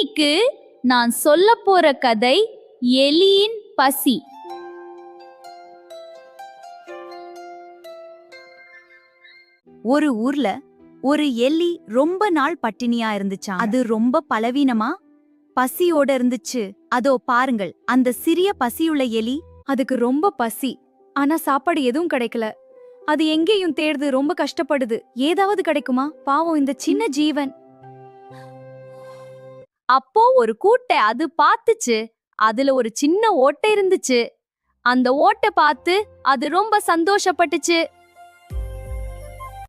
இன்னைக்கு நான் சொல்ல போற கதை எலியின் பசி. ஒரு ஊர்ல ஒரு எலி ரொம்ப நாள் பட்டினியா இருந்துச்சாம். அது ரொம்ப பலவீனமா பசியோட இருந்துச்சு. அதோ பாருங்கள், அந்த சிறிய பசியுள்ள எலி. அதுக்கு ரொம்ப பசி, ஆனா சாப்பாடு எதுவும் கிடைக்கல. அது எங்கேயும் தேடுது, ரொம்ப கஷ்டப்படுது. ஏதாவது கிடைக்குமா பாவம் இந்த சின்ன ஜீவன். அப்போ ஒரு கூட்டை அது பார்த்துச்சு. அதுல ஒரு சின்ன ஓட்டை இருந்துச்சு. அந்த ஓட்டை பார்த்து அது ரொம்ப சந்தோஷப்பட்டுச்சு.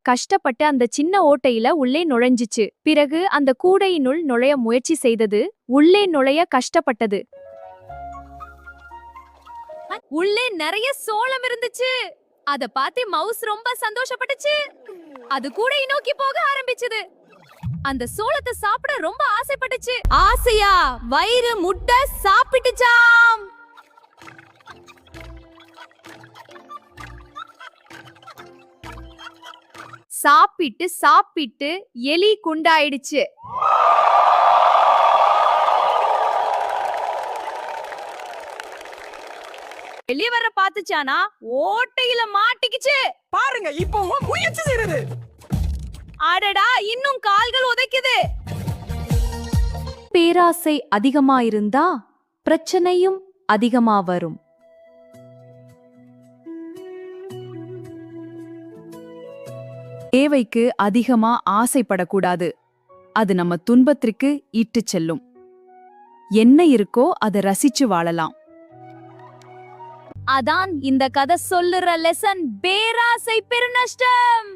கஷ்டப்பட்டு அந்த சின்ன ஓட்டையில உள்ளே நுழைஞ்சிச்சு. பிறகு அந்த கூடையினுள் நுழைய முயற்சி செய்தது. உள்ளே நுழைய கஷ்டப்பட்டது. உள்ளே நிறைய சோளம் இருந்துச்சு. அத பார்த்து மவுஸ் ரொம்ப சந்தோஷப்பட்டுச்சு. அது கூடையை நோக்கி போக ஆரம்பிச்சது. அந்த சோளத்தை சாப்பிட ரொம்ப ஆசைப்பட்டுச்சு. ஆசையா வயிறு முட்டை சாப்பிட்டுச்சாம். சாப்பிட்டு சாப்பிட்டு எலி குண்டாயிடுச்சு. வெளியே வர பாத்துச்சானா ஓட்டையில மாட்டிக்கிச்சு. பாருங்க, இப்போ முயற்சி செய்யறது. அடடா, இன்னும் கால்கள் உதைக்குது. பேராசை அதிகமா இருந்தா பிரச்சனையும் அதிகமா வரும். தேவைக்கு அதிகமா ஆசைப்படக்கூடாது. அது நம்ம துன்பத்திற்கு இட்டுச் செல்லும். என்ன இருக்கோ அதை ரசிச்சு வாழலாம். அதான் இந்த கதை சொல்லுற லெசன், பேராசை பெருநஷ்டம்.